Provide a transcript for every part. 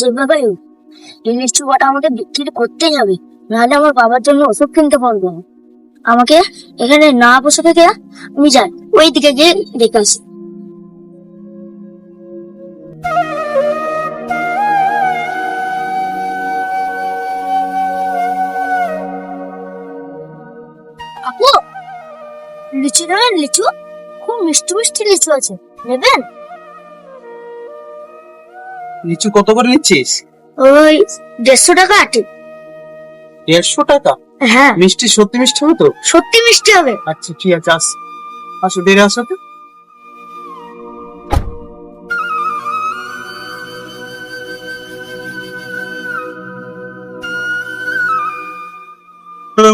যেভাবে হোক এই লিচু কটা আমাকে বিক্রি করতেই হবে, নাহলে আমার বাবার জন্য ওষুধ কিনতে পারবো না। আমাকে এখানে না বসে থেকে আমি যাই ওই দিকে গিয়ে দেখে আসি। আপু, লিচু নেবেন? লিচু খুব মিষ্টি মিষ্টি লিচু আছে, নেবেন? লিচু কত করে নিচ্ছিস? ওই 150 টাকা আটি। 150 টাকা? হ্যাঁ, মিষ্টি সত্যি মিষ্টি হবে তো? সত্যি মিষ্টি হবে। আচ্ছা ঠিক আছে, আসো দেরি আসো তো।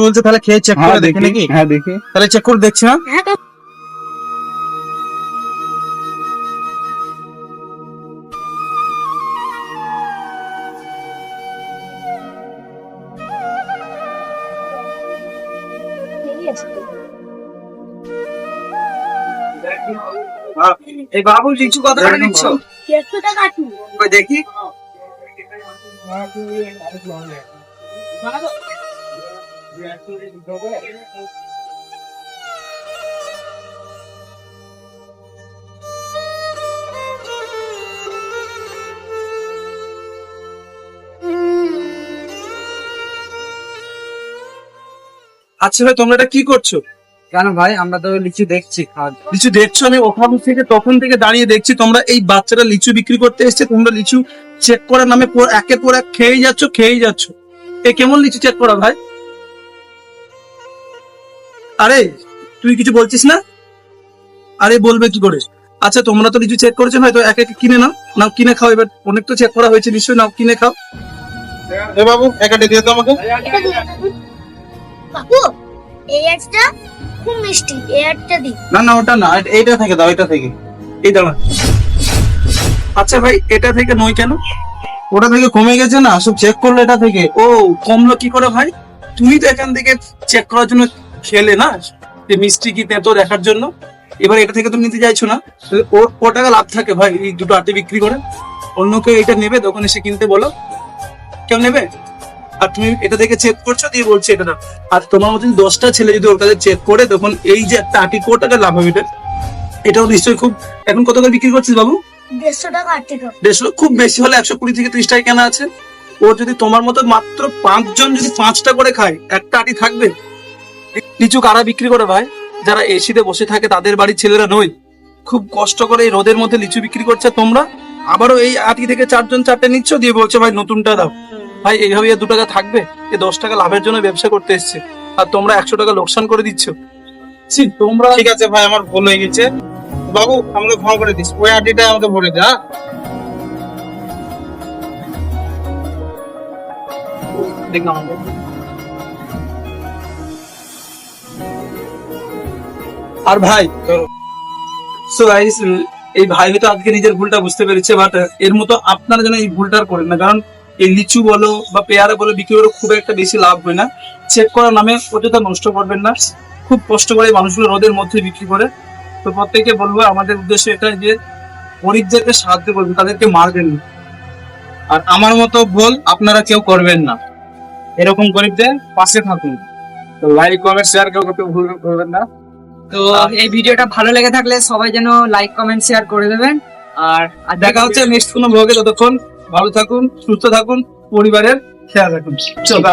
বলছে তাহলে খেয়ে চেক করে দেখি নাকি? হ্যাঁ দেখি। তাহলে চেক করে দেখছি না? হ্যাঁ এই বাবু লিচু কত করে নিচ্ছ? 150 টাকা আটি। কই দেখি। আচ্ছা ভাই, তোমরা এটা কি করছো? কেন ভাই, আমরা তো লিচু দেখছি। লিচু দেখছো? আমি ওখান থেকে তখন থেকে দাঁড়িয়ে দেখছি তোমরা এই বাচ্চারা লিচু বিক্রি করতে এসছে, তোমরা লিচু চেক করার নামে একের পর এক খেয়েই যাচ্ছ। এ কেমন লিচু চেক করা ভাই? আরে তুই কিছু বলছিস না? আরে বলবে কি করে? আচ্ছা তোমরা তো লিচু চেক করেছো, হয়তো এক এক কিনে নাও কিনে খাও। এবার অনেক তো চেক করা হয়েছে নিশ্চয়ই, নাও কিনে খাও। এ বাবু একটা দিয়ে দাও আমাকে। বাবু, এই আটটা খুব মিষ্টি, এই আটটা দি। না ওটা না, এইটা থেকে দাও, এটা থেকে। এই দাও। আচ্ছা ভাই, এটা থেকে নয় কেন? ওটা থেকে কমে গেছে না, সব চেক করলো এটা থেকে। ও কমলো কি করে ভাই? তুমি তো এখান থেকে চেক করার জন্য খেলে না, যে মিষ্টি কি তেতো দেখার জন্য। এবার এটা থেকে তুমি নিতে চাইছো না, ও টাকা লাভ থাকে ভাই এই দুটো আটে বিক্রি করে। অন্য কেউ এটা নেবে, তখন এসে কিনতে বলো, কেউ নেবে? আর তুমি এটা থেকে চেক করছো, দিয়ে বলছো এটা না। আর তোমার মতন 10টা ছেলে যদি ওর কাছে চেক করে, তখন এই যে একটা আটি কো টাকা লাভ হবে এটাও নিশ্চয়ই খুব। এখন কত করে বিক্রি করছিস বাবু? 150 টাকা আটি। 150? খুব বেশি হলে 120 থেকে 30 টাকা কেনা আছে। ও যদি তোমার মতো মাত্র 5 জন যদি 5টা করে খায়, একটা আটি থাকবে? লিচু কারা বিক্রি করে ভাই? যারা এসিতে বসে থাকে তাদের বাড়ির ছেলেরা নয়, খুব কষ্ট করে এই রোদের মধ্যে লিচু বিক্রি করছে। তোমরা আবারও এই আটি থেকে 4 জন 4টে নিচ্ছ, দিয়ে বলছো ভাই নতুনটা দাও। ভাই এইভাবে 2 টাকা থাকবে? এ 10 টাকা লাভের জন্য ব্যবসা করতে এসছে, আর তোমরা 100 টাকা লোকসান করে দিচ্ছ। তোমরা ঠিক আছে ভাই, আমার ভুল হয়ে গেছে। বাবু আমাকে ক্ষমা করে দিস, ওই আটিটা আমাকে ভরে দে। দেখলাম। আর ভাই সো গাইস, এই ভাই তো আজকে নিজের ভুলটা বুঝতে পেরেছে, বাট এর মতো আপনারা যেন এই ভুলটা আর করেন না। কারণ এই লিচু বলো বা পেয়ারা বলো বিক্রি করে খুব একটা বেশি লাভ হয় না। চেক করার নামে অযথা নষ্ট করবেন না। খুব কষ্ট করে মানুষগুলো রোদের মধ্যে বিক্রি করে। তো প্রত্যেককে বলবো, আমাদের উদ্দেশ্য এটা যে গরিবদেরকে সাহায্য করবেন, তাদেরকে মারবেন না। আর আমার মতো ভুল আপনারা কেউ করবেন না, এরকম গরিবদের পাশে থাকুন। তো লাইক কমেন্ট শেয়ার কেউ করতে ভুল করবেন না। তো এই ভিডিওটা ভালো লেগে থাকলে সবাই যেন লাইক কমেন্ট শেয়ার করে দেবেন। আর দেখা হচ্ছে নেক্সট কোনো ব্লগে। ততক্ষণ ভালো থাকুন, সুস্থ থাকুন, পরিবারের খেয়াল রাখুন। চলো।